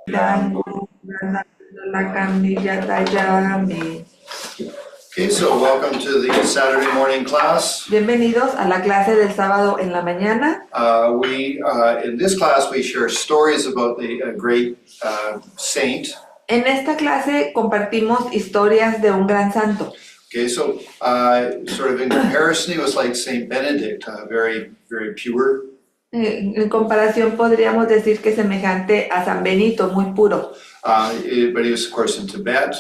Okay, so welcome to the Saturday morning class. Bienvenidos a la clase del sábado en la mañana. In this class we share stories about the great saint. En esta clase compartimos historias de un gran santo. Okay, so sort of in comparison, he was like Saint Benedict, very, very pure. En comparación podríamos decir que semejante a San Benito, muy puro. But he was of course in Tibet.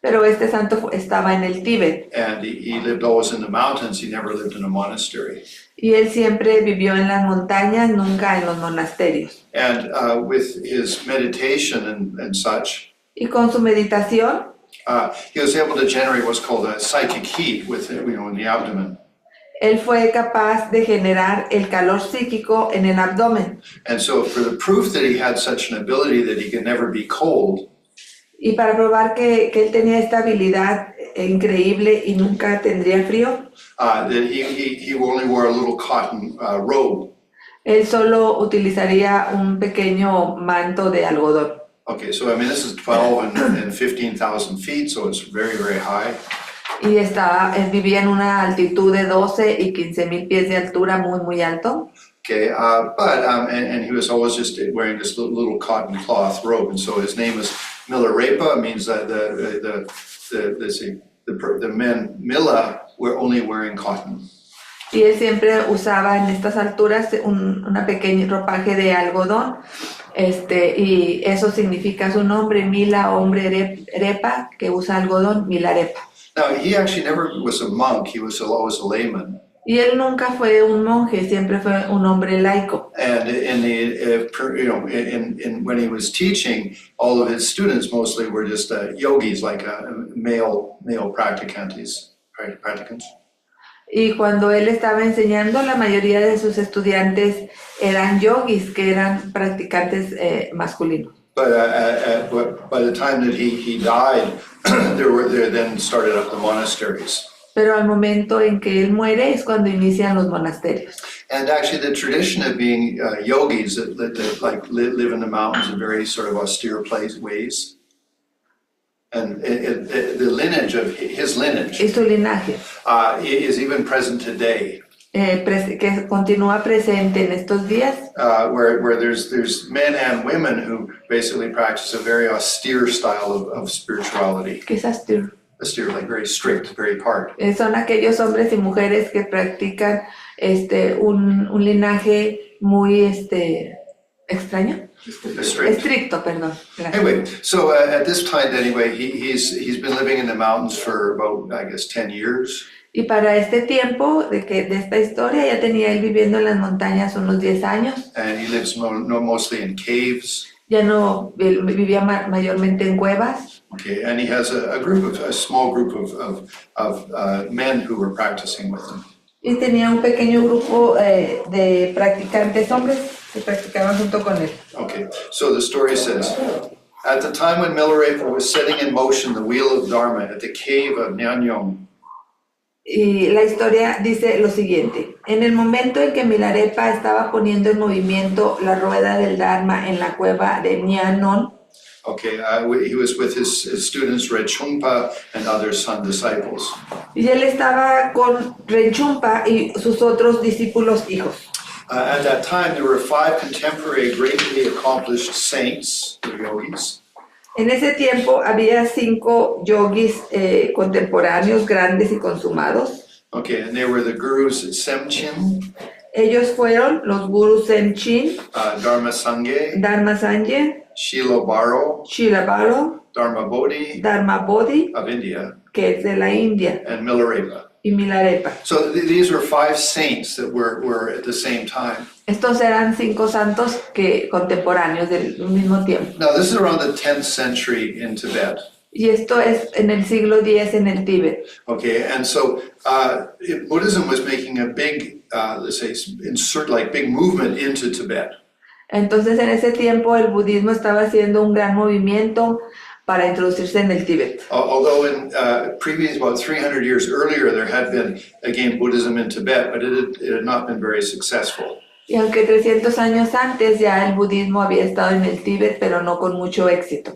Pero este santo estaba en el Tíbet. And he lived always in the mountains. He never lived in a monastery. Y él siempre vivió en las montañas, nunca en los monasterios. And with his meditation and such, y con su meditación, he was able to generate what's called a psychic heat in the abdomen. Él fue capaz de generar el calor psíquico en el abdomen. And so for the proof that he had such an ability that he could never be cold, y para probar que él tenía esta habilidad increíble y nunca tendría frío, that he only wore a little cotton robe. Él solo utilizaría un pequeño manto de algodón. Okay, so I mean this is 12 and 15,000 feet, so it's very, very high. Y él vivía en una altitud de 12 y 15,000 pies de altura, muy, muy alto. Okay, and he was always just wearing this little cotton cloth robe, and so his name is Milarepa. Means that the men Mila were only wearing cotton. Y él siempre usaba en estas alturas una pequeña ropaje de algodón, y eso significa su nombre, Mila, hombre repa, que usa algodón, Milarepa. Now he actually never was a monk. He was always a layman. Y él nunca fue un monje, siempre fue un hombre laico. And when he was teaching, all of his students mostly were just yogis, like male practicants. Y cuando él estaba enseñando, la mayoría de sus estudiantes eran yogis, que eran practicantes masculinos. But by the time that he died, there then started up the monasteries. Pero al momento en que él muere es cuando inician los monasterios. And actually the tradition of being yogis that live in the mountains in very sort of austere ways, and the lineage of his lineage y su linaje is even present today. Que continúa presente en estos días. Where there's men and women who basically practice a very austere style of spirituality. ¿Qué es austere? Austere, like very strict, very hard. Son aquellos hombres y mujeres que practican un linaje muy extraño. Estricto, perdón. Gracias. Anyway, so at this time, anyway, he's been living in the mountains for about, I guess, 10 years. Y para este tiempo de esta historia ya tenía él viviendo en las montañas unos 10 años. And he lives mostly in caves. Ya no vivía mayormente en cuevas. Okay, and he has a small group of men who were practicing with him. Y tenía un pequeño grupo de practicantes hombres que practicaban junto con él. Okay, so the story says, at the time when Milarepa was setting in motion the wheel of Dharma at the cave of Nyanyong. Y la historia dice lo siguiente: en el momento en que Milarepa estaba poniendo en movimiento la rueda del Dharma en la cueva de Nyanon. Okay, he was with his students Rechungpa and other son disciples. Y él estaba con Rechungpa y sus otros discípulos hijos. At that time, there were 5 contemporary greatly accomplished saints, the yogis. En ese tiempo había 5 yogis contemporáneos grandes y consumados. Okay, and they were the gurus Semchin. Ellos fueron los gurus Semchin, Dharma Sangye, Shila Baro, Dharma Bodhi of India, que es de la India, and Milarepa. Y Milarepa. So these were 5 saints that were at the same time. Estos eran 5 santos contemporáneos del mismo tiempo. Now this is around the 10th century in Tibet. Y esto es en el siglo X en el Tíbet. Okay, and so Buddhism was making a big, let's say, big movement into Tibet. Entonces en ese tiempo el budismo estaba haciendo un gran movimiento para introducirse en el Tíbet. Although in previous, about 300 years earlier, there had been, again, Buddhism in Tibet, but it had not been very successful. Y aunque 300 años antes ya el budismo había estado en el Tíbet, pero no con mucho éxito.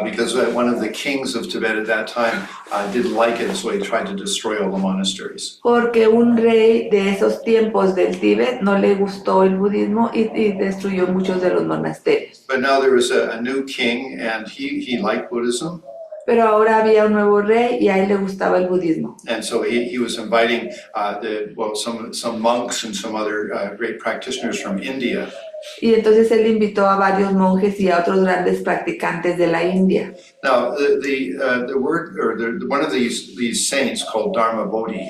Because one of the kings of Tibet at that time didn't like it, so he tried to destroy all the monasteries. Porque un rey de esos tiempos del Tíbet no le gustó el budismo y destruyó muchos de los monasterios. But now there was a new king, and he liked Buddhism. Pero ahora había un nuevo rey y a él le gustaba el budismo. And so he was inviting some monks and some other great practitioners from India. Y entonces él invitó a varios monjes y a otros grandes practicantes de la India. Now, the word, or one of these saints called Dharma Bodhi,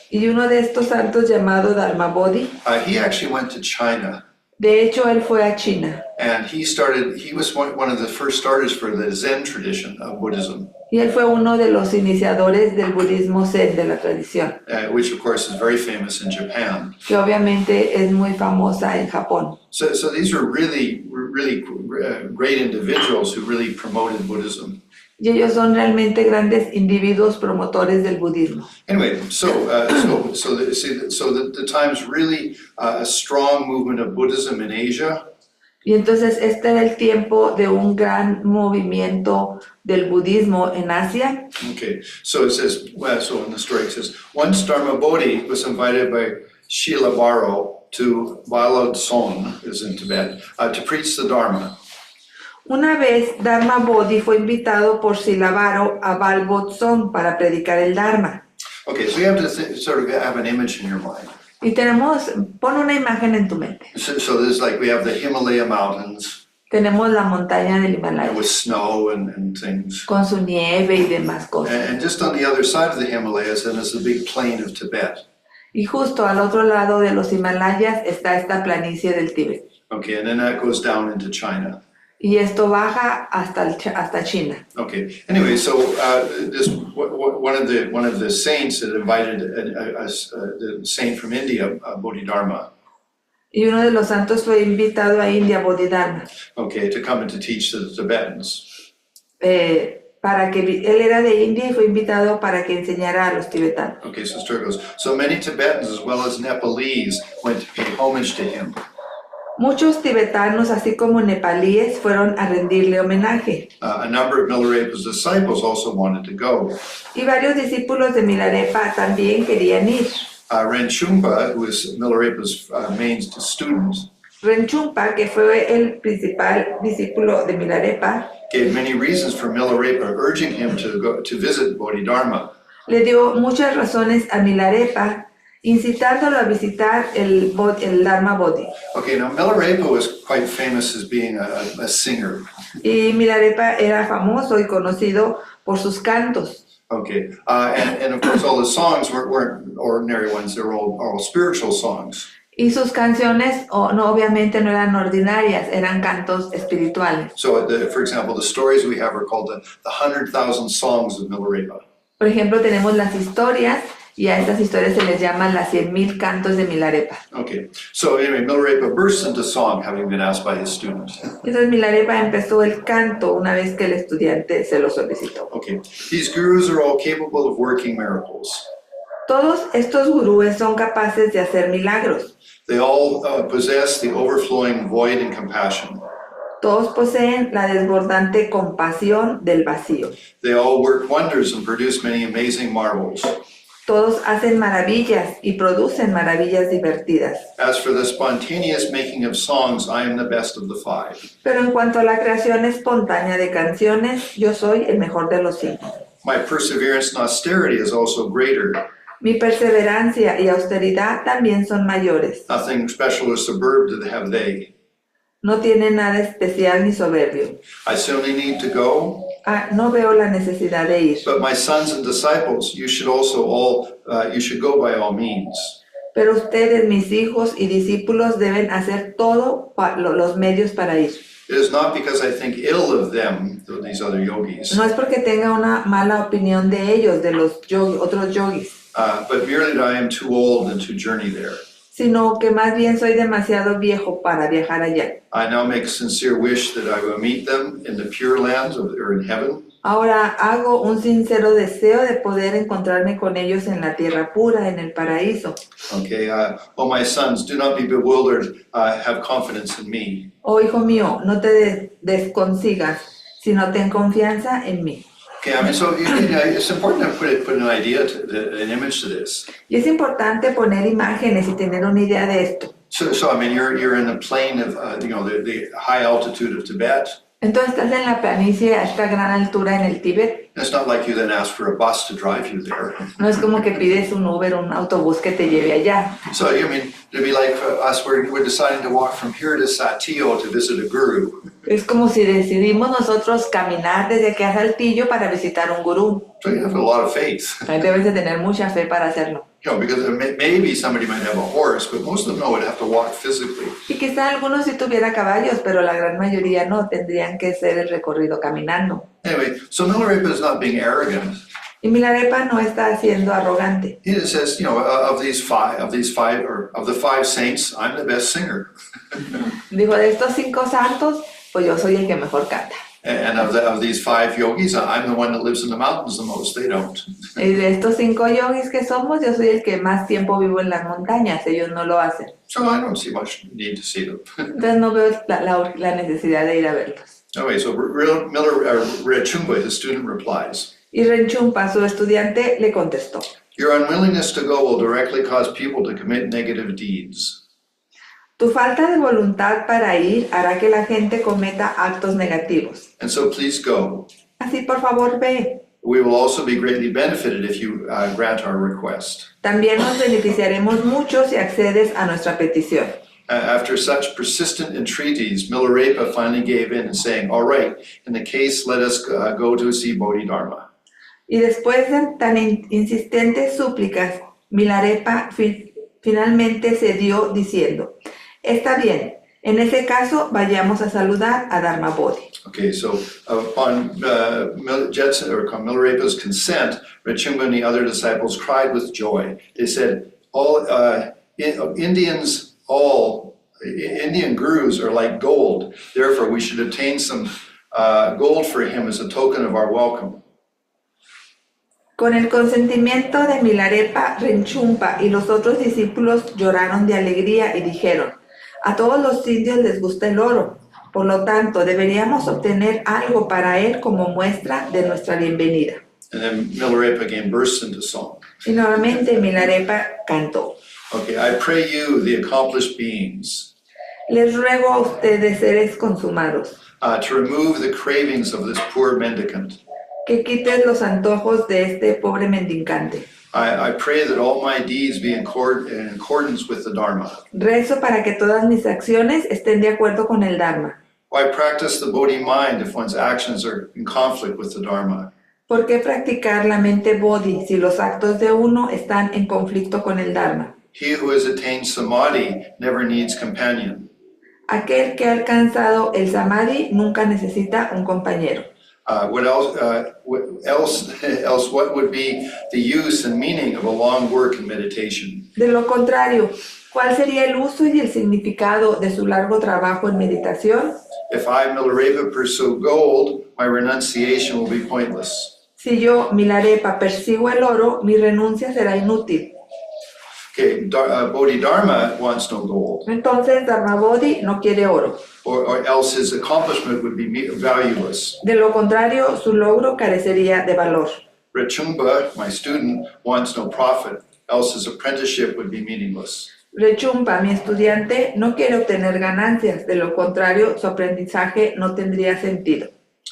Y uno de estos santos llamado Dharma Bodhi, he actually went to China. de hecho él fue a China. And he was one of the first starters for the Zen tradition of Buddhism, Y él fue uno de los iniciadores del budismo Zen de la tradición, which of course is very famous in Japan. que obviamente es muy famosa en Japón. So these were really great individuals who really promoted Buddhism. Y ellos son realmente grandes individuos promotores del budismo. Anyway, the times really a strong movement of Buddhism in Asia. Y entonces este era el tiempo de un gran movimiento del budismo en Asia. Okay, so it says, so in the story it says, once Dharma Bodhi was invited by Srila Baro to Baladson, is in Tibet, to preach the Dharma. Una vez Dharma Bodhi fue invitado por Silabaro a Balbotsong para predicar el Dharma. Okay, so you have to sort of have an image in your mind. Y pon una imagen en tu mente. So there's we have the Himalaya mountains. Tenemos la montaña del Himalaya with snow and things. con su nieve y demás cosas. And just on the other side of the Himalayas, then is the big plain of Tibet. Y justo al otro lado de los Himalayas está esta planicie del Tíbet. Okay, and then that goes down into China. Y esto baja hasta China. Okay. Anyway, so one of the saints that invited the saint from India, Bodhidharma. Y uno de los santos fue invitado a India, Bodhidharma, Okay, to come and to teach the Tibetans. él era de India y fue invitado para que enseñara a los tibetanos. Okay, so the story goes. So many Tibetans as well as Nepalese went to pay homage to him. Muchos tibetanos, así como nepalíes, fueron a rendirle homenaje. A number of Milarepa's disciples also wanted to go. Y varios discípulos de Milarepa también querían ir. Renchumpa, who was Milarepa's main student, Renchumpa, que fue el principal discípulo de Milarepa, gave many reasons for Milarepa urging him to go to visit Bodhidharma. le dio muchas razones a Milarepa, incitándolo a visitar el Dharma Bodhi. Okay, now Milarepa was quite famous as being a singer. Y Milarepa era famoso y conocido por sus cantos. Okay, and of course all the songs weren't ordinary ones, they were all spiritual songs. Y sus canciones, obviamente no eran ordinarias, eran cantos espirituales. So, for example, the stories we have are called the 100,000 Songs of Milarepa. Por ejemplo, tenemos las historias, y a estas historias se les llama las 100,000 cantos de Milarepa. Okay, so anyway, Milarepa burst into song, having been asked by his student. Entonces Milarepa empezó el canto una vez que el estudiante se lo solicitó. Okay, these gurus are all capable of working miracles. Todos estos gurúes son capaces de hacer milagros. They all possess the overflowing void and compassion. Todos poseen la desbordante compasión del vacío. They all work wonders and produce many amazing marvels. Todos hacen maravillas y producen maravillas divertidas. As for the spontaneous making of songs, I am the best of the five. Pero en cuanto a la creación espontánea de canciones, yo soy el mejor de los 5. My perseverance and austerity is also greater. Mi perseverancia y austeridad también son mayores. Nothing special or superb do they have they. No tienen nada especial ni soberbio. I simply need to go. No veo la necesidad de ir. But my sons and disciples, you should go by all means. Pero ustedes, mis hijos y discípulos, deben hacer todo los medios para ir. It is not because I think ill of them, these other yogis, No es porque tenga una mala opinión de ellos, de los otros yogis, but merely that I am too old and to journey there. sino que más bien soy demasiado viejo para viajar allá. I now make a sincere wish that I will meet them in the pure lands or in heaven. Ahora hago un sincero deseo de poder encontrarme con ellos en la tierra pura, en el paraíso. Okay, oh my sons, do not be bewildered, have confidence in me. Oh, hijo mío, no te desconsigas, sino ten confianza en mí. Okay, I mean, so it's important to put an idea, an image to this. Y es importante poner imágenes y tener una idea de esto. So I mean, you're in the plain of, the high altitude of Tibet. Entonces estás en la planicie a esta gran altura en el Tíbet. It's not like you then ask for a bus to drive you there. No es como que pides un Uber, un autobús que te lleve allá. So, I mean, it'd be like for us, we're deciding to walk from here to Saltillo to visit a guru. Es como si decidimos nosotros caminar desde aquí a Saltillo para visitar un gurú. So you have a lot of faith. Ahí debes de tener mucha fe para hacerlo. Because maybe somebody might have a horse, but most of them would have to walk physically. Y quizá algunos sí tuviera caballos, pero la gran mayoría no, tendrían que hacer el recorrido caminando. Anyway, so Milarepa is not being arrogant. Y Milarepa no está siendo arrogante. He says, of the five saints, I'm the best singer. Dijo, de estos 5 santos, pues yo soy el que mejor canta. And of these 5 yogis, I'm the one that lives in the mountains the most. They don't. Y de estos 5 yogis que somos, yo soy el que más tiempo vivo en las montañas, ellos no lo hacen. So I don't see much need to see them. Entonces no veo la necesidad de ir a verlos. Anyway, so Rinchumpa, his student, replies, Y Renchumpa, su estudiante, le contestó, your unwillingness to go will directly cause people to commit negative deeds. tu falta de voluntad para ir hará que la gente cometa actos negativos. And so please go. Así, por favor, ve. We will also be greatly benefited if you grant our request. También nos beneficiaremos mucho si accedes a nuestra petición. After such persistent entreaties, Milarepa finally gave in, saying, all right, in the case, let us go to see Bodhidharma. Y después de tan insistentes súplicas, Milarepa finalmente cedió diciendo, está bien, en ese caso vayamos a saludar a Dharma Bodhi. Okay, so upon Milarepa's consent, Rinchumpa and the other disciples cried with joy. They said, Indian gurus are like gold. Therefore, we should obtain some gold for him as a token of our welcome. Con el consentimiento de Milarepa, Rinchumpa y los otros discípulos lloraron de alegría y dijeron, a todos los indios les gusta el oro, por lo tanto deberíamos obtener algo para él como muestra de nuestra bienvenida. And then Milarepa again bursts into song. Y nuevamente Milarepa cantó. Okay, I pray you, the accomplished beings, Les ruego a ustedes, seres consumados, to remove the cravings of this poor mendicant. que quites los antojos de este pobre mendicante. I pray that all my deeds be in accordance with the Dharma. Rezo para que todas mis acciones estén de acuerdo con el Dharma. Why practice the Bodhi mind if one's actions are in conflict with the Dharma? ¿Por qué practicar la mente Bodhi si los actos de uno están en conflicto con el Dharma? He who has attained samadhi never needs companion. Aquel que ha alcanzado el Samadhi nunca necesita un compañero. What would be the use and meaning of a long work in meditation? De lo contrario, ¿cuál sería el uso y el significado de su largo trabajo en meditación? If I, Milarepa, pursue gold, my renunciation will be pointless. Si yo, Milarepa, persigo el oro, mi renuncia será inútil. Okay, Bodhidharma wants no gold, Entonces, Dharma Bodhi no quiere oro. or else his accomplishment would be valueless. De lo contrario, su logro carecería de valor. Rinchumpa, my student, wants no profit, else his apprenticeship would be meaningless. Rinchumpa, mi estudiante, no quiere obtener ganancias, de lo contrario, su aprendizaje no tendría sentido.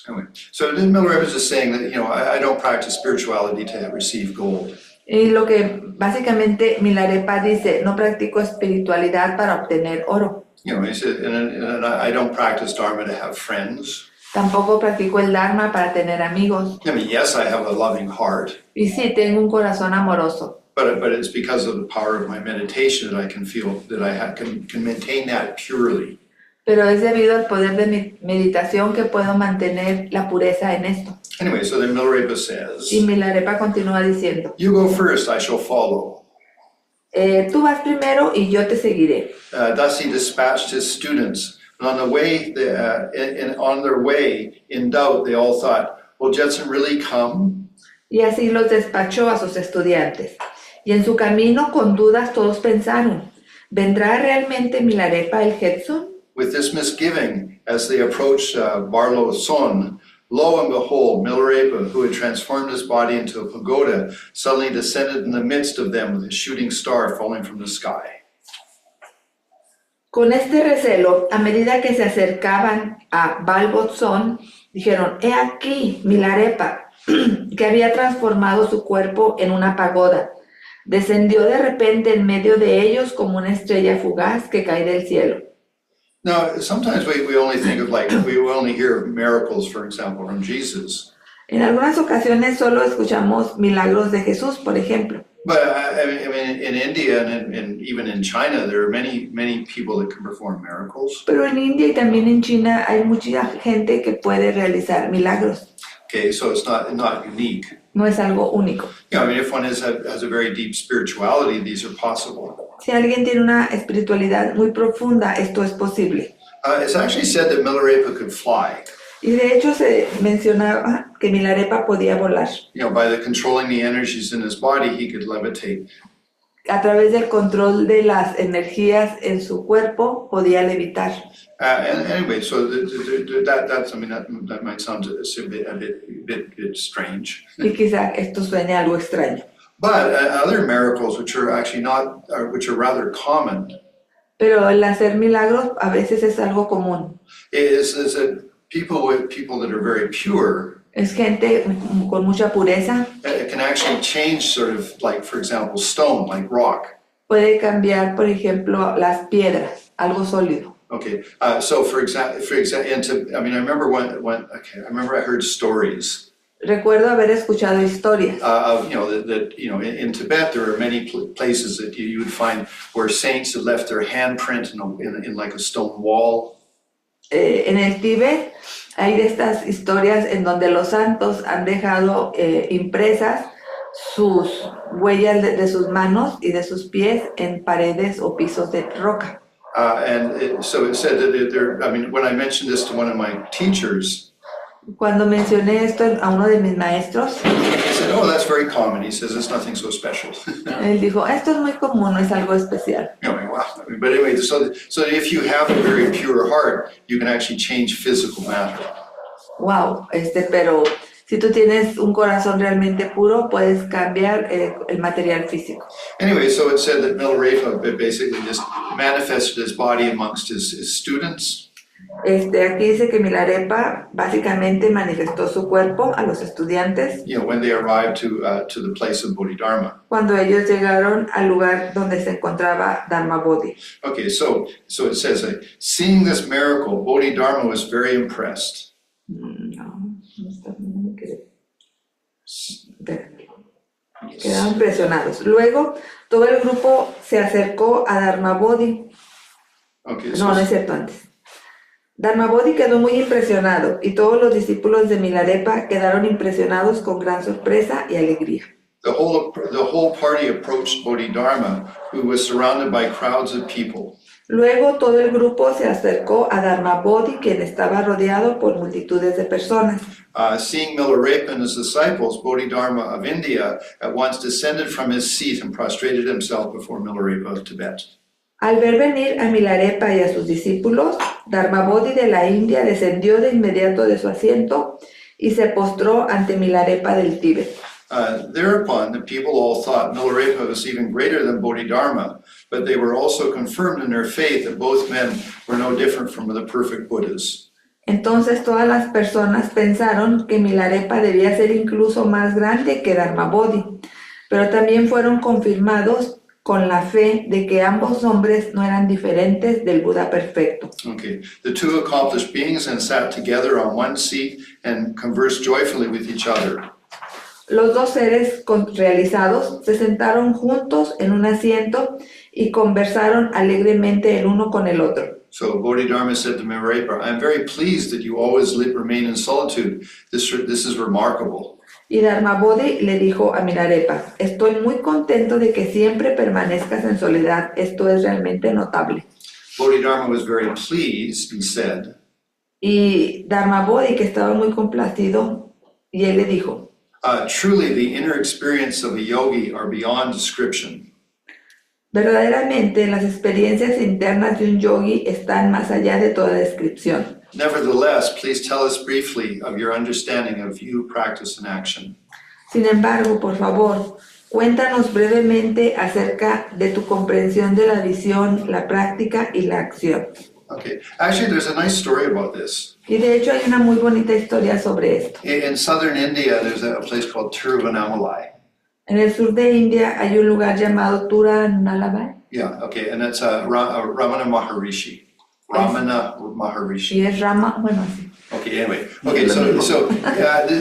Anyway, so Milarepa is just saying that, I don't practice spirituality to receive gold. Y lo que básicamente Milarepa dice, no practico espiritualidad para obtener oro. He said, and I don't practice Dharma to have friends. Tampoco practico el Dharma para tener amigos. I mean, yes, I have a loving heart, Y sí, tengo un corazón amoroso. but it's because of the power of my meditation that I can feel that I can maintain that purely. Pero es debido al poder de mi meditación que puedo mantener la pureza en esto. Anyway, so then Milarepa says, Y Milarepa continúa diciendo, you go first, I shall follow. Tú vas primero y yo te seguiré. Thus he dispatched his students. And on their way, in doubt, they all thought, will Jetson really come? Y así los despachó a sus estudiantes. Y en su camino, con dudas, todos pensaron, ¿vendrá realmente Milarepa el Jetson? With this misgiving, as they approached Barlow's son, lo and behold, Milarepa, who had transformed his body into a pagoda, suddenly descended in the midst of them with a shooting star falling from the sky. Con este recelo, a medida que se acercaban a Balbotzón, dijeron, he aquí Milarepa, que había transformado su cuerpo en una pagoda. Descendió de repente en medio de ellos como una estrella fugaz que cae del cielo. Now, sometimes we only think of we only hear miracles, for example, from Jesus. En algunas ocasiones solo escuchamos milagros de Jesús, por ejemplo. But I mean, in India and even in China, there are many people that can perform miracles. Pero en India y también en China hay mucha gente que puede realizar milagros. Okay, so it's not unique. No es algo único. Yeah, I mean, if one has a very deep spirituality, these are possible. Si alguien tiene una espiritualidad muy profunda, esto es posible. It's actually said that Milarepa could fly. Y de hecho se mencionaba que Milarepa podía volar. You know, by the controlling the energies in his body, he could levitate. A través del control de las energías en su cuerpo, podía levitar. And anyway, so that's I mean that might sound a bit strange. Y quizá esto suene algo extraño. But other miracles, which are actually which are rather common, Pero el hacer milagros a veces es algo común. is that people that are very pure Es gente con mucha pureza. can actually change sort of like, for example, stone, like rock. Puede cambiar, por ejemplo, las piedras, algo sólido. Okay, so for example, I mean, I remember I remember I heard stories. Recuerdo haber escuchado historias. Of, that in Tibet there are many places that you would find where saints had left their handprint in like a stone wall. En el Tíbet hay de estas historias en donde los santos han dejado impresas sus huellas de sus manos y de sus pies en paredes o pisos de roca. So it said that I mean, when I mentioned this to one of my teachers, Cuando mencioné esto a uno de mis maestros, he said, "Oh, that's very common." He says, "It's nothing so special." él dijo, esto es muy común, no es algo especial. Wow. But anyway, so if you have a very pure heart, you can actually change physical matter. Wow, pero si tú tienes un corazón realmente puro, puedes cambiar el material físico. Anyway, so it said that Milarepa basically just manifested his body amongst his students. Aquí dice que Milarepa básicamente manifestó su cuerpo a los estudiantes. When they arrived to the place of Bodhidharma. Cuando ellos llegaron al lugar donde se encontraba Dharma Bodhi. Okay, so it says, seeing this miracle, Bodhidharma was very impressed. Quedaron impresionados. Luego, todo el grupo se acercó a Dharma Bodhi. Okay, No es cierto, antes. Dharma Bodhi quedó muy impresionado y todos los discípulos de Milarepa quedaron impresionados con gran sorpresa y alegría. The whole party approached Bodhidharma, who was surrounded by crowds of people. Luego todo el grupo se acercó a Dharma Bodhi, quien estaba rodeado por multitudes de personas. Seeing Milarepa and his disciples, Bodhidharma of India at once descended from his seat and prostrated himself before Milarepa of Tibet. Al ver venir a Milarepa y a sus discípulos, Dharma Bodhi de la India descendió de inmediato de su asiento y se postró ante Milarepa del Tíbet. Thereupon, the people all thought Milarepa was even greater than Bodhidharma, but they were also confirmed in their faith that both men were no different from the perfect Buddhas. Entonces todas las personas pensaron que Milarepa debía ser incluso más grande que Dharma Bodhi, pero también fueron confirmados con la fe de que ambos hombres no eran diferentes del Buda perfecto. Okay, the two accomplished beings then sat together on one seat and conversed joyfully with each other. Los dos seres realizados se sentaron juntos en un asiento y conversaron alegremente el uno con el otro. So Bodhidharma said to Milarepa, "I am very pleased that you always remain in solitude. This is remarkable." Y Dharma Bodhi le dijo a Milarepa, estoy muy contento de que siempre permanezcas en soledad. Esto es realmente notable. Bodhidharma was very pleased and said, Y Dharma Bodhi, que estaba muy complacido, Y él le dijo, Truly, the inner experience of a yogi are beyond description. verdaderamente las experiencias internas de un yogi están más allá de toda descripción. Nevertheless, please tell us briefly of your understanding of view, practice, and action. Sin embargo, por favor, cuéntanos brevemente acerca de tu comprensión de la visión, la práctica y la acción. Okay, actually, there's a nice story about this. Y de hecho hay una muy bonita historia sobre esto. In southern India, there's a place called Tiruvannamalai. En el sur de India hay un lugar llamado Tirunelveli Yeah, okay, and that's Ramana Maharishi. Ramana Maharishi. y es Rama, bueno, sí. Okay, anyway. Okay, so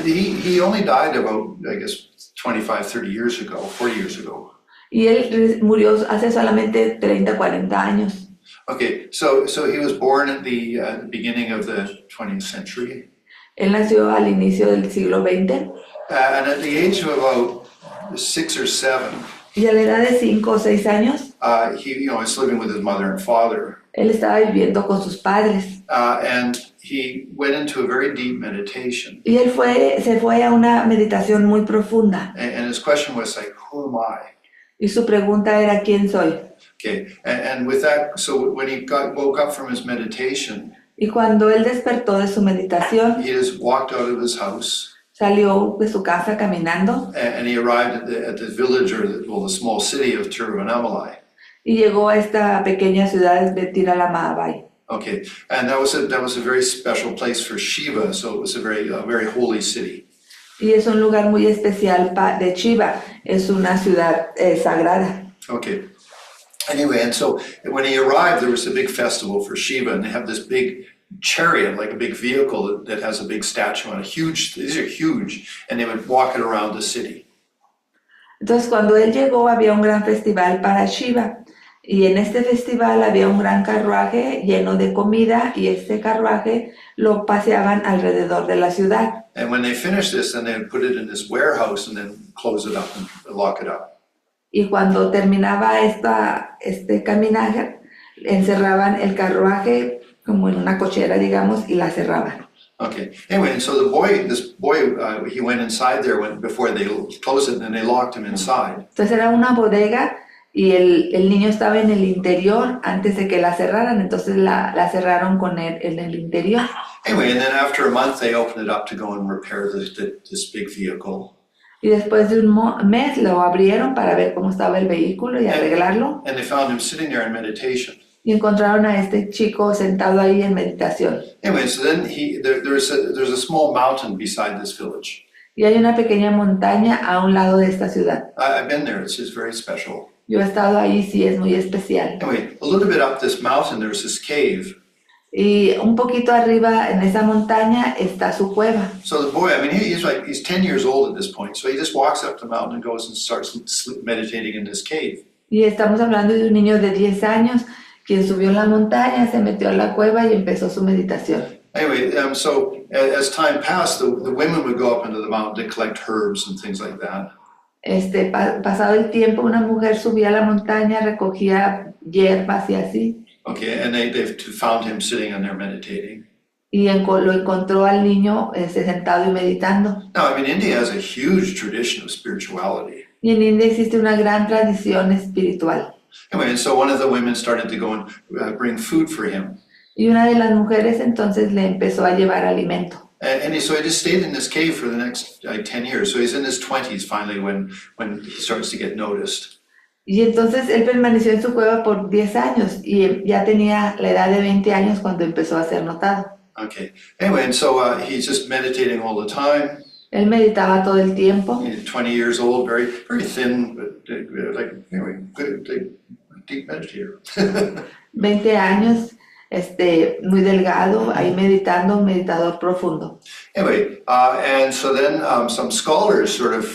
he only died about, I guess, 25, 30 years ago, 40 years ago. Y él murió hace solamente 30, 40 años. Okay, so he was born at the beginning of the 20th century. Él nació al inicio del siglo XX And at the age of about 6 or 7, y a la edad de 5 o 6 años, he was living with his mother and father. él estaba viviendo con sus padres. And he went into a very deep meditation. Y él se fue a una meditación muy profunda. And his question was like, who am I? Y su pregunta era, ¿quién soy? Okay, and with that, so when he woke up from his meditation, Y cuando él despertó de su meditación, he just walked out of his house salió de su casa caminando and he arrived at the village or the small city of Tiruvannamalai. y llegó a esta pequeña ciudad de Tirunelveli. Okay, and that was a very special place for Shiva, so it was a very holy city. Y es un lugar muy especial de Shiva, es una ciudad sagrada. Okay. Anyway, and so when he arrived, there was a big festival for Shiva, and they have this big chariot, like a big vehicle that has a big statue on it. These are huge, and they would walk it around the city. Entonces cuando él llegó había un gran festival para Shiva y en este festival había un gran carruaje lleno de comida y este carruaje lo paseaban alrededor de la ciudad. And when they finished this, then they would put it in this warehouse and then close it up and lock it up. Y cuando terminaba este caminaje, encerraban el carruaje como en una cochera, digamos, y la cerraban. Okay. Anyway, and so this boy, he went inside there before they closed it, and then they locked him inside. Entonces era una bodega y el niño estaba en el interior antes de que la cerraran, entonces la cerraron con él en el interior. Anyway, and then after a month, they opened it up to go and repair this big vehicle. Y después de un mes lo abrieron para ver cómo estaba el vehículo y arreglarlo. And they found him sitting there in meditation. Y encontraron a este chico sentado ahí en meditación. Anyway, so then there's a small mountain beside this village. Y hay una pequeña montaña a un lado de esta ciudad. I've been there. It's just very special. Yo he estado ahí, sí, es muy especial. Anyway, a little bit up this mountain, there's this cave. Y un poquito arriba en esa montaña está su cueva. So the boy, I mean, he's 10 years old at this point. So he just walks up the mountain and goes and starts meditating in this cave. Y estamos hablando de un niño de 10 años quien subió la montaña, se metió a la cueva y empezó su meditación. Anyway, so as time passed, the women would go up into the mountain to collect herbs and things like that. Pasado el tiempo, una mujer subía a la montaña, recogía hierbas y así. Okay, and they found him sitting on there meditating. Y lo encontró al niño sentado y meditando. Now, I mean, India has a huge tradition of spirituality. Y en India existe una gran tradición espiritual. Anyway, and so one of the women started to go and bring food for him. Y una de las mujeres entonces le empezó a llevar alimento. So he just stayed in this cave for the next 10 years. So he's in his 20s finally when he starts to get noticed. Y entonces él permaneció en su cueva por 10 años y ya tenía la edad de 20 años cuando empezó a ser notado. Okay. Anyway, and so he's just meditating all the time. Él meditaba todo el tiempo. He's 20 years old, very thin, but like anyway, good, deep meditator. 20 años, muy delgado, ahí meditando, un meditador profundo. Anyway, and so then some scholars sort of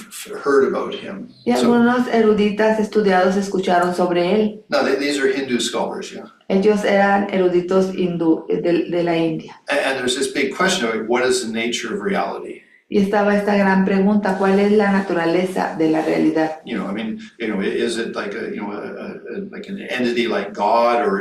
heard about him. Y algunos eruditas estudiados escucharon sobre él. Now, these are Hindu scholars, yeah. Ellos eran eruditos hindú de la India. And there's this big question of what is the nature of reality? Y estaba esta gran pregunta, ¿cuál es la naturaleza de la realidad? I mean, is it like like an entity like God, or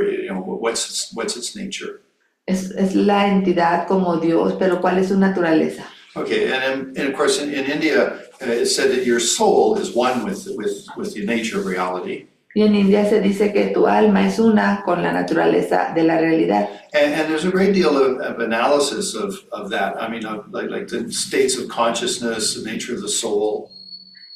what's its nature? Es la entidad como Dios, pero ¿cuál es su naturaleza? Okay, and of course in India, it's said that your soul is one with the nature of reality. Y en India se dice que tu alma es una con la naturaleza de la realidad. And there's a great deal of analysis of that. I mean, like the states of consciousness, the nature of the soul.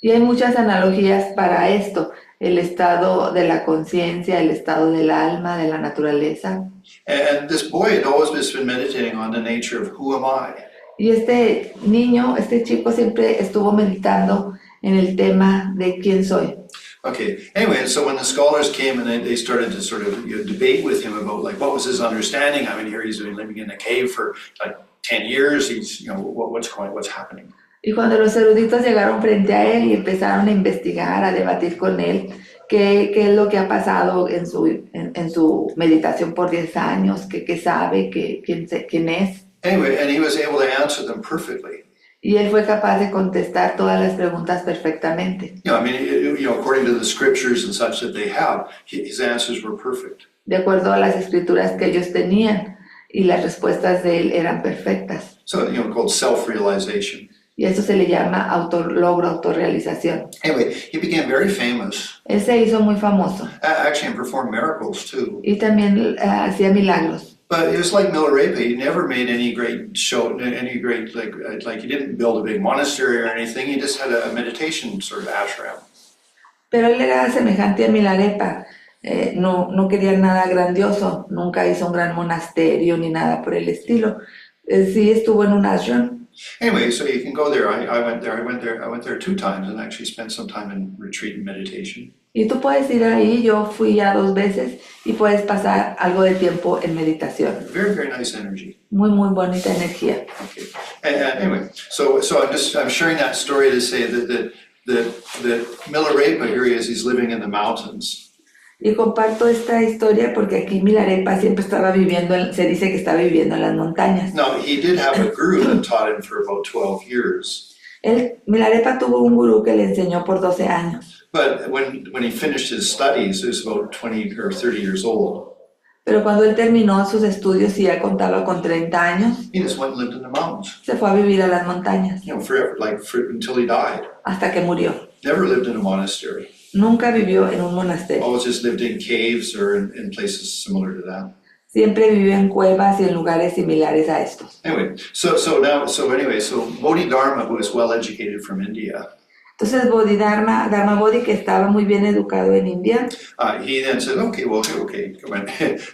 Y hay muchas analogías para esto, el estado de la conciencia, el estado del alma, de la naturaleza. And this boy had always just been meditating on the nature of who am I? Y este niño, este chico siempre estuvo meditando en el tema de quién soy. Okay, anyway, so when the scholars came and they started to sort of debate with him about like what was his understanding. I mean, here he's been living in a cave for like 10 years. He's, what's happening? Y cuando los eruditos llegaron frente a él y empezaron a investigar, a debatir con él qué es lo que ha pasado en su meditación por 10 años, qué sabe, quién es. Anyway, and he was able to answer them perfectly. Y él fue capaz de contestar todas las preguntas perfectamente. I mean, according to the scriptures and such that they have, his answers were perfect. De acuerdo a las escrituras que ellos tenían, y las respuestas de él eran perfectas. So, called self-realization. Y eso se le llama autorrealización. Anyway, he became very famous. Él se hizo muy famoso. Actually, and performed miracles too. Y también hacía milagros. But it was like Milarepa. He never made any great show, like he didn't build a big monastery or anything. He just had a meditation sort of ashram. Pero él era semejante a Milarepa. No quería nada grandioso. Nunca hizo un gran monasterio ni nada por el estilo. Sí estuvo en un ashram. Anyway, so you can go there. I went there 2 times and actually spent some time in retreat and meditation. Y tú puedes ir ahí, yo fui ya 2 veces y puedes pasar algo de tiempo en meditación. Very, very nice energy. Muy, muy bonita energía. Okay. And anyway, so I'm sharing that story to say that Milarepa, here he is, he's living in the mountains. Y comparto esta historia porque aquí Milarepa siempre estaba viviendo, se dice que estaba viviendo en las montañas. Now, he did have a guru that taught him for about 12 years. Milarepa tuvo un gurú que le enseñó por 12 años. But when he finished his studies, he was about 20 or 30 years old. Pero cuando él terminó sus estudios y ya contaba con 30 años, He just went and lived in the mountains, se fue a vivir a las montañas forever, until he died. hasta que murió. Never lived in a monastery. Nunca vivió en un monasterio. Always just lived in caves or in places similar to that. Siempre vivió en cuevas y en lugares similares a estos. Anyway, so Bodhidharma, who was well educated from India, Entonces Dharma Bodhi, que estaba muy bien educado en India, he then said, okay,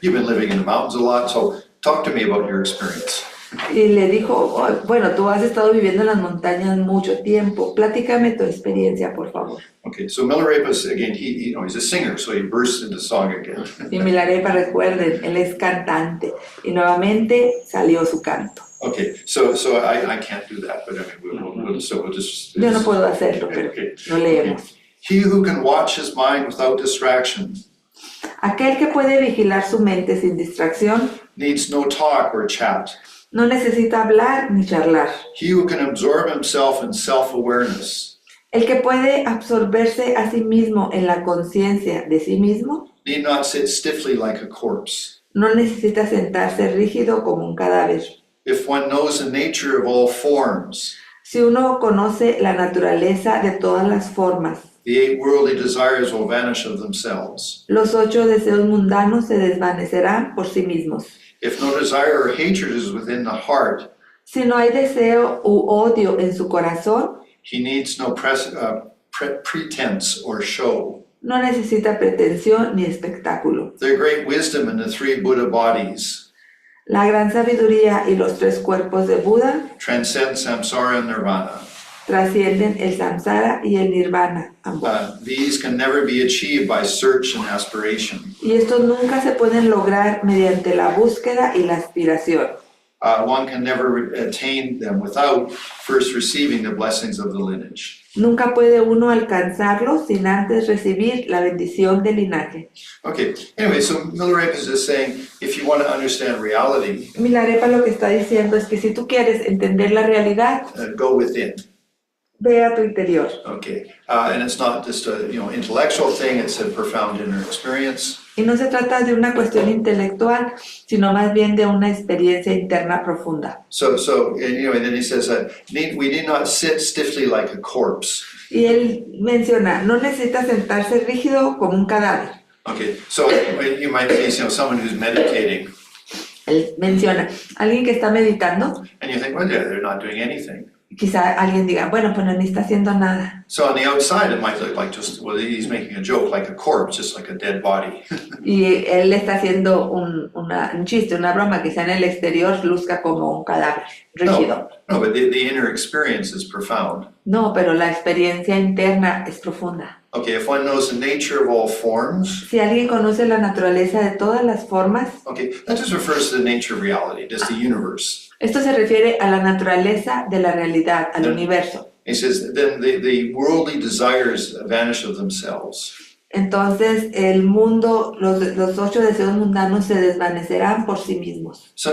you've been living in the mountains a lot, so talk to me about your experience. y le dijo, bueno, tú has estado viviendo en las montañas mucho tiempo, platícame tu experiencia, por favor. Okay, so Milarepa, again, he's a singer, so he bursts into song again. Y Milarepa, recuerden, él es cantante, y nuevamente salió su canto. Okay, so I can't do that, but I mean, we'll just. Yo no puedo hacerlo, pero lo leemos. He who can watch his mind without distraction Aquel que puede vigilar su mente sin distracción, needs no talk or chat. no necesita hablar ni charlar. He who can absorb himself in self-awareness El que puede absorberse a sí mismo en la conciencia de sí mismo, need not sit stiffly like a corpse. no necesita sentarse rígido como un cadáver. If one knows the nature of all forms, Si uno conoce la naturaleza de todas las formas, the 8 worldly desires will vanish of themselves. los 8 deseos mundanos se desvanecerán por sí mismos. If no desire or hatred is within the heart, Si no hay deseo u odio en su corazón, he needs no pretense or show. no necesita pretensión ni espectáculo. Their great wisdom in the 3 Buddha bodies La gran sabiduría y los 3 cuerpos de Buda transcend samsara and nirvana. trascienden el samsara y el nirvana, ambos. These can never be achieved by search and aspiration. Y estos nunca se pueden lograr mediante la búsqueda y la aspiración. One can never attain them without first receiving the blessings of the lineage. Nunca puede uno alcanzarlos sin antes recibir la bendición del linaje. Okay, anyway, so Milarepa is just saying, if you want to understand reality, Milarepa lo que está diciendo es que si tú quieres entender la realidad, go within. Ve a tu interior. Okay, and it's not just a intellectual thing, it's a profound inner experience. Y no se trata de una cuestión intelectual, sino más bien de una experiencia interna profunda. So and then he says that we need not sit stiffly like a corpse. Y él menciona, no necesita sentarse rígido como un cadáver. Okay, so you might see someone who's meditating, Él menciona, alguien que está meditando, and you think, well, they're not doing anything. quizá alguien diga, bueno, pues no está haciendo nada. So on the outside, it might look like he's making a joke, like a corpse, just like a dead body. Y él está haciendo un chiste, una broma, quizá en el exterior luzca como un cadáver rígido. No, but the inner experience is profound. No, pero la experiencia interna es profunda. Okay, if one knows the nature of all forms, Si alguien conoce la naturaleza de todas las formas, okay, that just refers to the nature of reality, just the universe. esto se refiere a la naturaleza de la realidad, al universo. He says, then the worldly desires vanish of themselves. Entonces el mundo, los 8 deseos mundanos se desvanecerán por sí mismos. So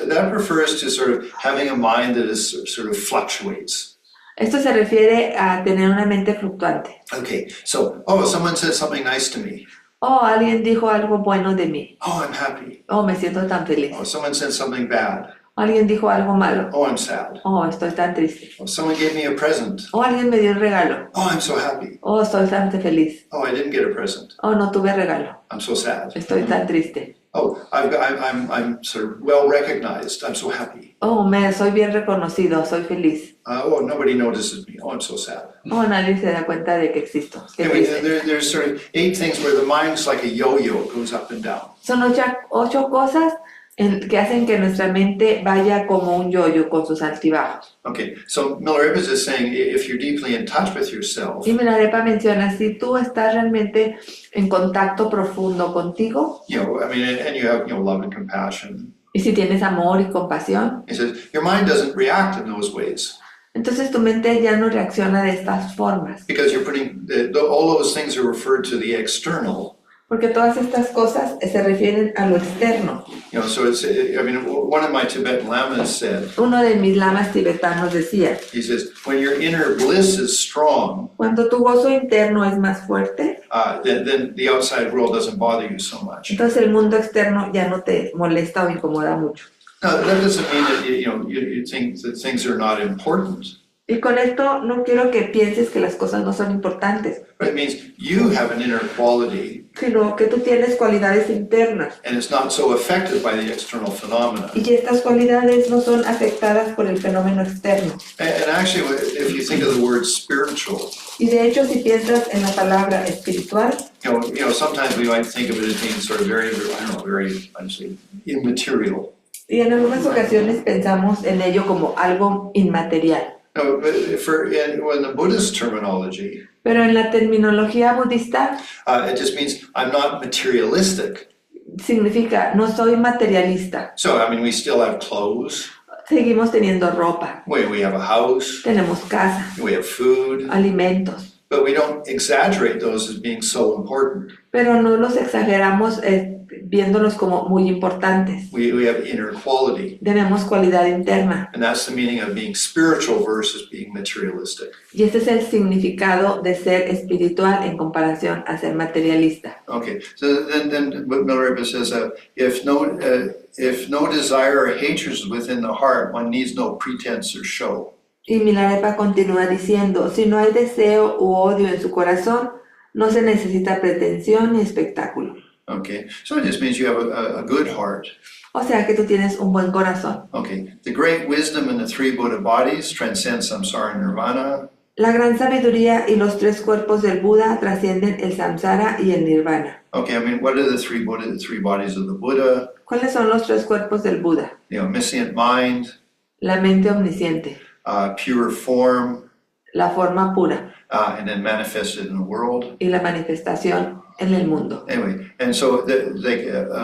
that refers to sort of having a mind that is sort of fluctuates. Esto se refiere a tener una mente fluctuante. Okay, so, someone said something nice to me. Oh, alguien dijo algo bueno de mí. Oh, I'm happy. Oh, me siento tan feliz. Oh, someone said something bad. Alguien dijo algo malo. Oh, I'm sad. Oh, estoy tan triste. Oh, someone gave me a present. Oh, alguien me dio un regalo. Oh, I'm so happy. Oh, estoy tan feliz. Oh, I didn't get a present. Oh, no tuve regalo. I'm so sad. Estoy tan triste. Oh, I'm sort of well recognized. I'm so happy. Oh, soy bien reconocido, soy feliz. Oh, nobody notices me. Oh, I'm so sad. Oh, nadie se da cuenta de que existo. Qué Anyway, triste. there's sort of 8 things where the mind's like a yo-yo, it goes up and down. Son 8 cosas que hacen que nuestra mente vaya como un yoyo con sus altibajos. Okay, so Milarepa is just saying if you're deeply in touch with yourself, Y Milarepa menciona, si tú estás realmente en contacto profundo contigo, I mean, and you have, love and compassion. y si tienes amor y compasión, He says your mind doesn't react in those ways entonces tu mente ya no reacciona de estas formas. because you're putting all those things are referred to the external. Porque todas estas cosas se refieren a lo externo. So it's, I mean, one of my Tibetan lamas said, Uno de mis lamas tibetanos decía, he says, when your inner bliss is strong, cuando tu gozo interno es más fuerte, then the outside world doesn't bother you so much. entonces el mundo externo ya no te molesta o incomoda mucho. Now, that doesn't mean that you think that things are not important, Y con esto no quiero que pienses que las cosas no son importantes, but it means you have an inner quality sino que tú tienes cualidades internas. and it's not so affected by the external phenomena. Y que estas cualidades no son afectadas por el fenómeno externo. And actually, if you think of the word spiritual, Y de hecho, si piensas en la palabra espiritual, sometimes we might think of it as being sort of very, I don't know, very, I'd say, immaterial. y en algunas ocasiones pensamos en ello como algo inmaterial. No, but in the Buddhist terminology, Pero en la terminología budista it just means I'm not materialistic. significa no soy materialista. So, I mean, we still have clothes, Seguimos teniendo ropa, we have a house, tenemos casa, we have food, alimentos, but we don't exaggerate those as being so important. pero no los exageramos viéndolos como muy importantes. We have inner quality, Tenemos cualidad interna. and that's the meaning of being spiritual versus being materialistic. Y este es el significado de ser espiritual en comparación a ser materialista. Okay, so then Milarepa says, if no desire or hatred is within the heart, one needs no pretense or show. Y Milarepa continúa diciendo, si no hay deseo u odio en su corazón, no se necesita pretensión ni espectáculo. Okay, so it just means you have a good heart. O sea que tú tienes un buen corazón. Okay, the great wisdom in the 3 Buddha bodies transcends samsara and nirvana. La gran sabiduría y los 3 cuerpos del Buda trascienden el samsara y el nirvana. Okay, I mean, what are the three bodies of the Buddha? ¿Cuáles son los 3 cuerpos del Buda? Omniscient mind, La mente omnisciente, pure form, la forma pura and then manifested in the world. y la manifestación en el mundo. Anyway, and so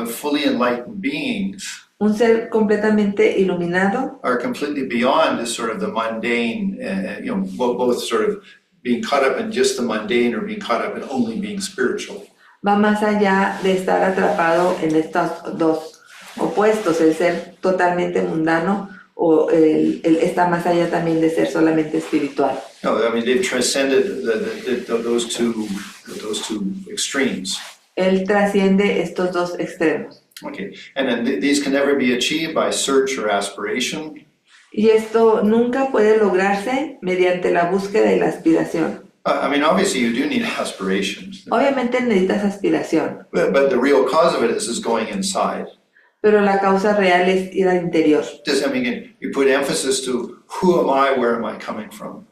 fully enlightened beings Un ser completamente iluminado are completely beyond this sort of the mundane, both sort of being caught up in just the mundane or being caught up in only being spiritual. va más allá de estar atrapado en estos 2 opuestos, el ser totalmente mundano está más allá también de ser solamente espiritual. No, I mean, they've transcended those two extremes. Él trasciende estos dos extremos. Okay, and then these can never be achieved by search or aspiration. Y esto nunca puede lograrse mediante la búsqueda y la aspiración. I mean, obviously you do need aspirations, Obviamente necesitas aspiración, but the real cause of it is going inside. pero la causa real es ir al interior. Just, I mean, you put emphasis to who am I, where am I coming from?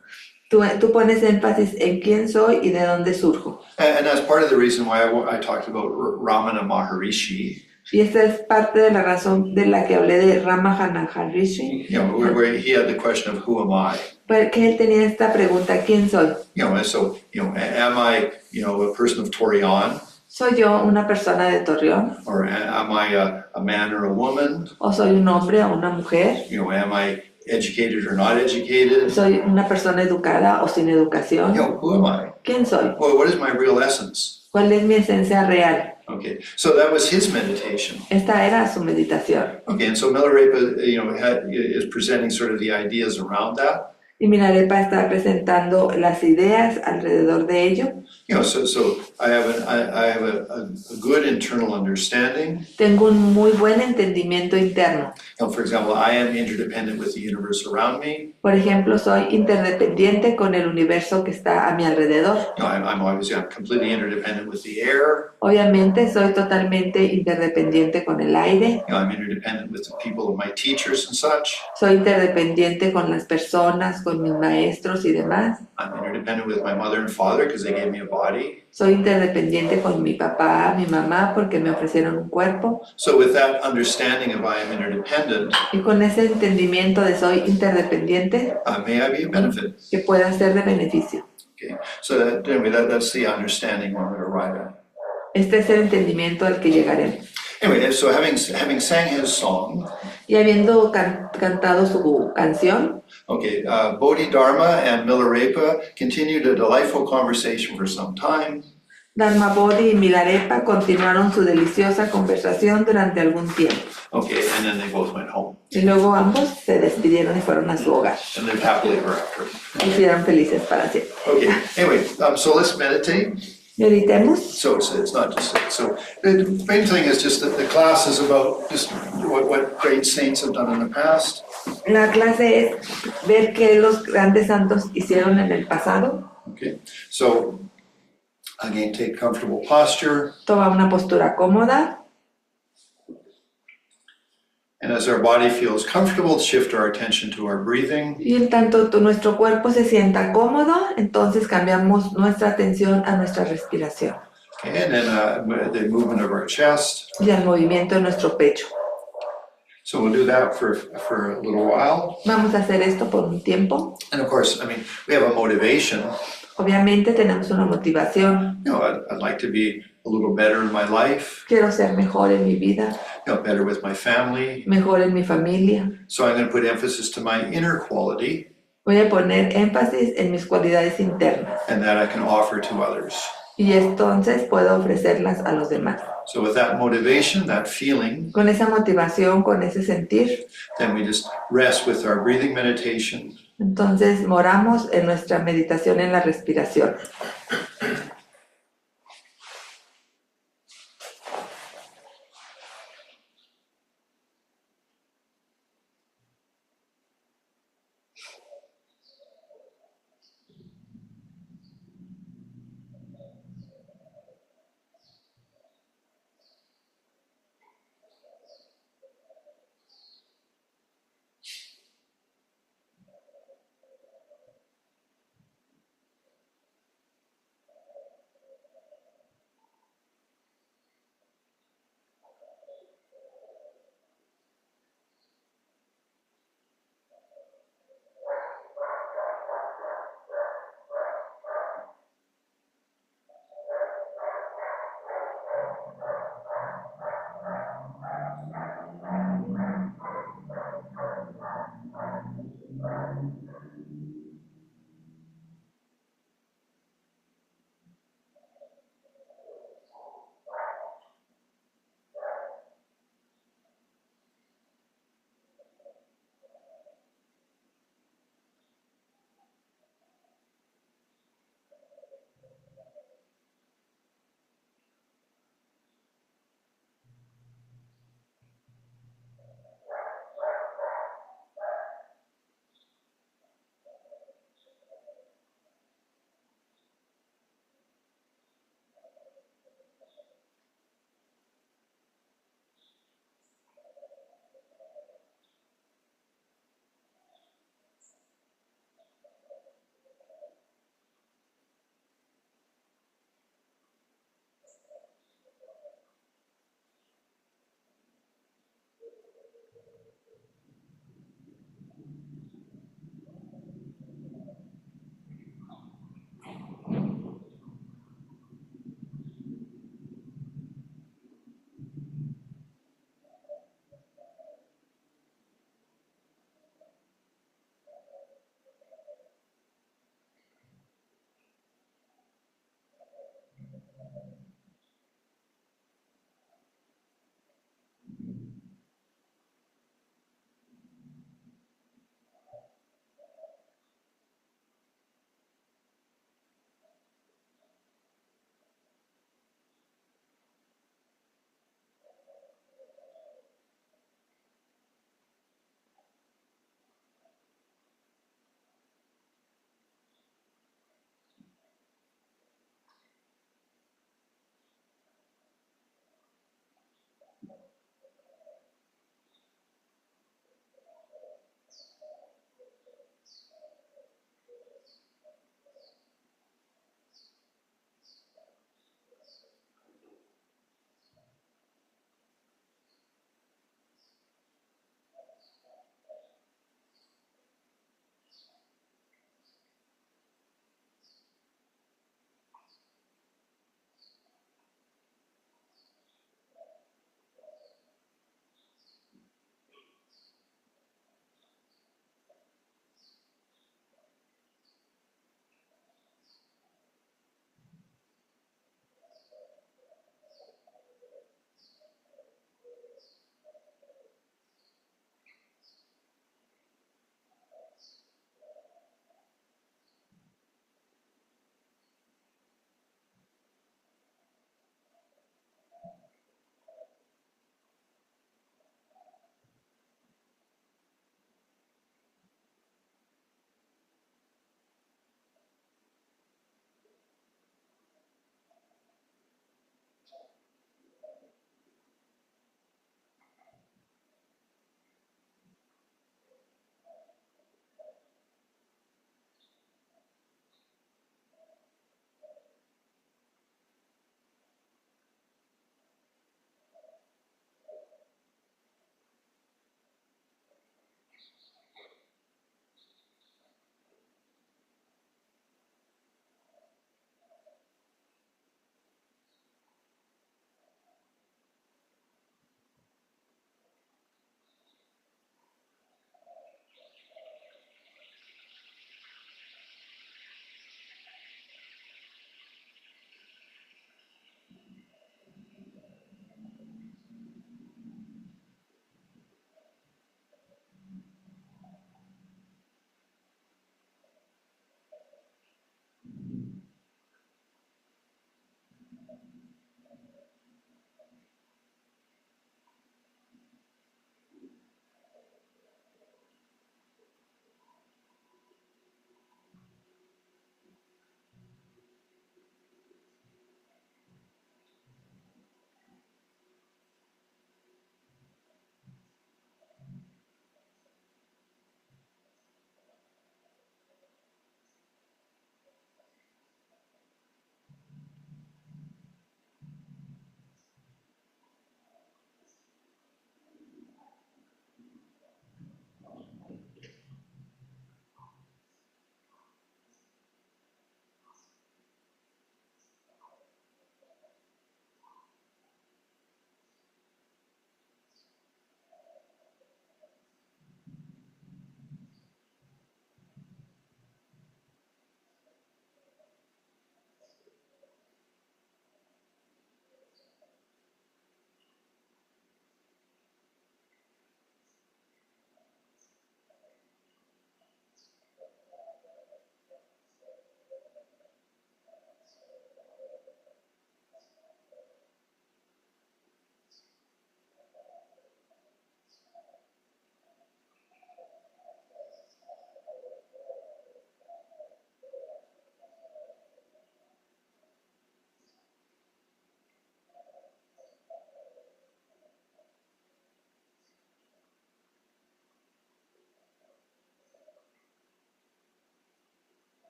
Tú pones énfasis en quién soy y de dónde surjo. And that's part of the reason why I talked about Ramana Maharishi. Y esta es parte de la razón de la que hablé de Ramana Maharishi, You know, where he had the question of who am I? porque él tenía esta pregunta, ¿quién soy? You know, and so, you know, am I, you know, a person of Torreon? ¿Soy yo una persona de Torreón? Or am I a man or a woman? ¿O soy un hombre o una mujer? You know, am I educated or not educated? ¿Soy una persona educada o sin educación? You know, who am I? ¿Quién soy? Well, what is my real essence? ¿Cuál es mi esencia real? Okay, so that was his meditation. Esta era su meditación. Okay, and so Milarepa, you know, is presenting sort of the ideas around that. Y Milarepa está presentando las ideas alrededor de ello. You know, so I have a good internal understanding. Tengo un muy buen entendimiento interno. You know, for example, I am interdependent with the universe around me. Por ejemplo, soy interdependiente con el universo que está a mi alrededor. You know, I'm completely interdependent with the air. Obviamente, soy totalmente interdependiente con el aire. You know, I'm interdependent with the people of my teachers and such. Soy interdependiente con las personas, con mis maestros y demás. I'm interdependent with my mother and father because they gave me a body. Soy interdependiente con mi papá, mi mamá, porque me ofrecieron un cuerpo. So with that understanding of I am interdependent, Y con ese entendimiento de soy interdependiente, may I be a benefit. que pueda ser de beneficio. Okay, so that's the understanding we're going to arrive at. Este es el entendimiento al que llegaremos. Anyway, so having sang his song, Y habiendo cantado su canción, okay, Bodhidharma and Milarepa continued a delightful conversation for some time. Dharma Bodhi y Milarepa continuaron su deliciosa conversación durante algún tiempo. Okay, and then they both went home Y luego ambos se despidieron y fueron a su hogar. and lived happily ever after. Y fueron felices para siempre. Okay, anyway, so let's meditate. Meditemos. So it's not just, so the main thing is just that the class is about just what great saints have done in the past. La clase es ver qué los grandes santos hicieron en el pasado. Okay, so again, take comfortable posture. Toma una postura cómoda. And as our body feels comfortable, shift our attention to our breathing. Y en tanto nuestro cuerpo se sienta cómodo, entonces cambiamos nuestra atención a nuestra respiración Okay, and then the movement of our chest. y al movimiento de nuestro pecho. So we'll do that for a little while. Vamos a hacer esto por un tiempo. And of course, I mean, we have a motivation. Obviamente tenemos una motivación. You know, I'd like to be a little better in my life, Quiero ser mejor en mi vida, you know, better with my family. mejor en mi familia. So I'm going to put emphasis to my inner quality Voy a poner énfasis en mis cualidades internas and that I can offer to others. y entonces puedo ofrecerlas a los demás. So with that motivation, that feeling, Con esa motivación, con ese sentir, then we just rest with our breathing meditation. entonces moramos en nuestra meditación en la respiración.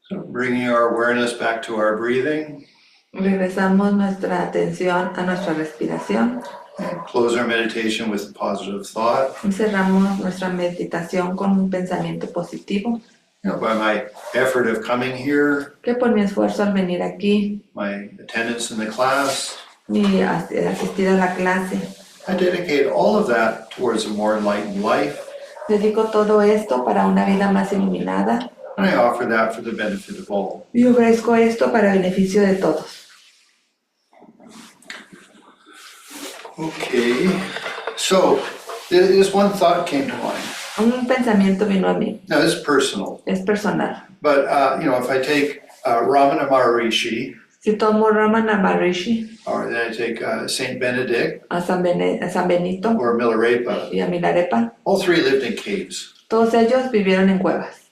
So bringing our awareness back to our breathing. Regresamos nuestra atención a nuestra respiración And close our meditation with a positive thought. y cerramos nuestra meditación con un pensamiento positivo. You know, by my effort of coming here, Que por mi esfuerzo al venir aquí, my attendance in the class, mi asistir a la clase, I dedicate all of that towards a more enlightened life. dedico todo esto para una vida más iluminada And I offer that for the benefit of all. y ofrezco esto para beneficio de todos. Okay, so this one thought came to mind. Un pensamiento vino a mí, Now this is personal, es personal. but you know, if I take Ramana Maharishi, Si tomo Ramana Maharishi, or then I take Saint Benedict a San Benito or Milarepa, y a Milarepa, all three lived in caves. todos ellos vivieron en cuevas.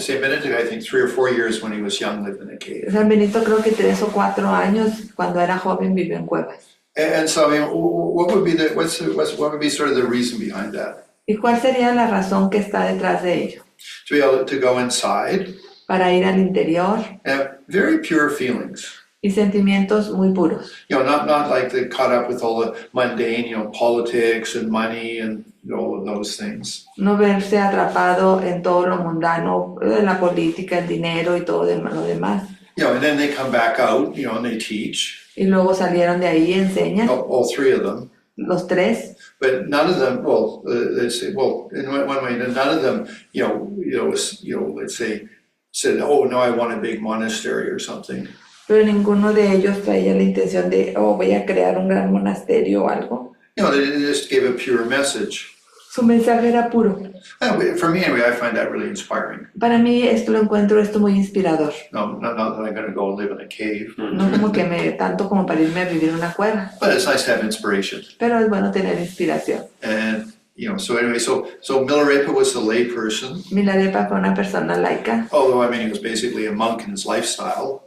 Saint Benedict, I think 3 or 4 years when he was young, lived in a cave. San Benito creo que 3 o 4 años, cuando era joven, vivió en cuevas. And so, I mean, what would be what would be sort of the reason behind that? ¿Y cuál sería la razón que está detrás de ello? To be able to go inside Para ir al interior and have very pure feelings. y sentimientos muy puros. You know, not like the caught up with all the mundane, you know, politics and money and all of those things. No verse atrapado en todo lo mundano, la política, el dinero y todo lo demás. You know, and then they come back out, you know, and they teach, Y luego salieron de ahí y enseñan, all three of them. los 3. But none of them, well, let's say, well, in one way, none of them, let's say, said, oh, no, I want a big monastery or something. Pero ninguno de ellos traía la intención de, voy a crear un gran monasterio o algo. You know, they just gave a pure message. Su mensaje era puro. For me, anyway, I find that really inspiring. Para mí lo encuentro esto muy inspirador. No, not that I'm going to go live in a cave. No como que tanto como para irme a vivir en una cueva. But it's nice to have inspiration. Pero es bueno tener inspiración. And, you know, so anyway, so Milarepa was a lay person, Milarepa fue una persona laica, although, I mean, he was basically a monk in his lifestyle,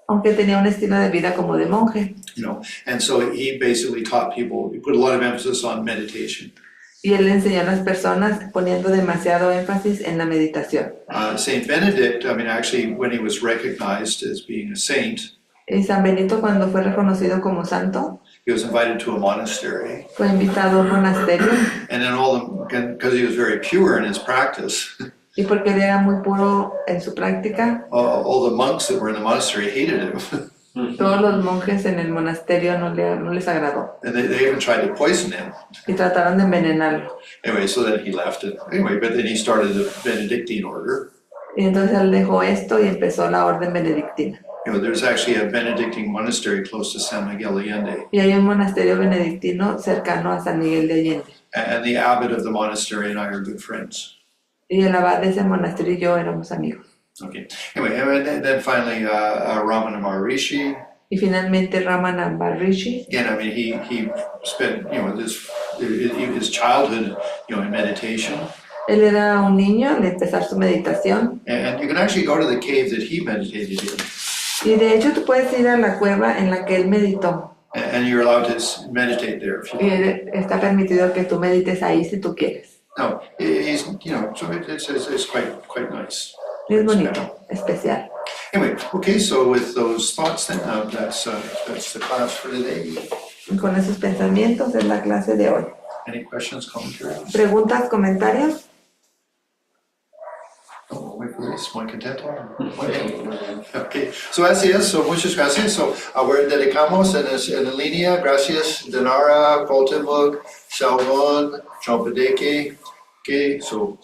aunque tenía un estilo de vida como de monje. you know, and so he basically taught people, he put a lot of emphasis on meditation. Y él le enseñó a las personas poniendo demasiado énfasis en la meditación. Saint Benedict, I mean, actually, when he was recognized as being a saint, Y San Benito, cuando fue reconocido como santo, he was invited to a monastery. fue invitado a un monasterio. And then because he was very pure in his practice, Y porque él era muy puro en su práctica, all the monks that were in the monastery hated him. todos los monjes en el monasterio no les agradó. And they even tried to poison him. Y trataron de envenenarlo. Anyway, so then he left it. Anyway, but then he started the Benedictine order. Y entonces él dejó esto y empezó la orden benedictina. You know, there's actually a Benedictine monastery close to San Miguel Allende. Y hay un monasterio benedictino cercano a San Miguel de Allende. And the abbot of the monastery and I are good friends. Y el abad de ese monasterio y yo éramos amigos. Okay. Anyway, and then finally, Ramana Maharishi. Y finalmente Ramana Maharishi, Again, I mean, he spent, you know, his childhood, you know, in meditation. él era un niño al empezar su meditación. And you can actually go to the cave that he meditated in. Y de hecho tú puedes ir a la cueva en la que él meditó. And you're allowed to meditate there if you Y want. está permitido que tú medites ahí si tú quieres. No, he's, you know, so it's quite nice. Es bonito, especial. Anyway, okay, so with those thoughts then, that's the class for today. Y con esos pensamientos es la clase de hoy. Any questions, commentaries? ¿Preguntas, comentarios? Oh, wait for this. muy contento. Muy bien. Okay. So así es, so muchas gracias. So ahora dedicamos en línea, gracias Denara, Coltonburg, Shalvon, Chompadeke, que so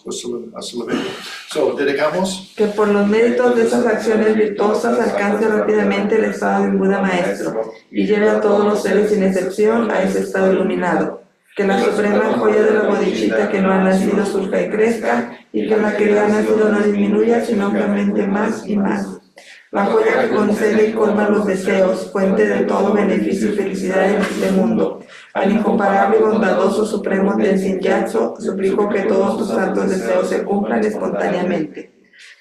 dedicamos. Que por los méritos de esas acciones virtuosas alcance rápidamente el estado de un Buda maestro y lleve a todos los seres sin excepción a ese estado iluminado. Que la suprema joya de la bodichita que no ha nacido surja y crezca, y que la que ya ha nacido no disminuya, sino que aumente más y más. La joya que concede y colma los deseos, fuente de todo beneficio y felicidad en este mundo. Al incomparable y bondadoso Supremo Tenzin Gyatso, suplico que todos tus santos deseos se cumplan espontáneamente.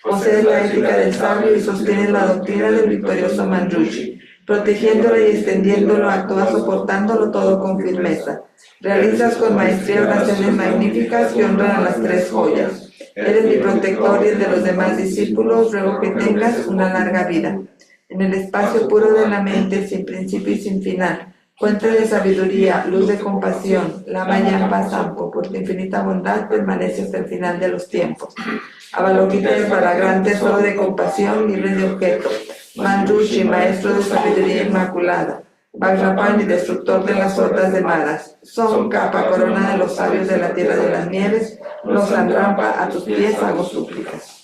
Posees la ética del sabio y sostienes la doctrina del victorioso Manjushri. Protegiéndolo y extendiéndolo, actúas soportándolo todo con firmeza. Realizas con maestría oraciones magníficas que honran a las tres joyas. Eres mi protector y el de los demás discípulos, ruego que tengas una larga vida. En el espacio puro de la mente, sin principio y sin final, fuente de sabiduría, luz de compasión, Lama Yampa Sampo, por tu infinita bondad permanece hasta el final de los tiempos. Avalokita para gran tesoro de compasión, libre de objeto. Manjushri, maestro de sabiduría inmaculada. Vajrapani, destructor de las otras de malas. Son capa, corona de los sabios de la tierra de las nieves. Los Rampa, a tus pies hago súplicas.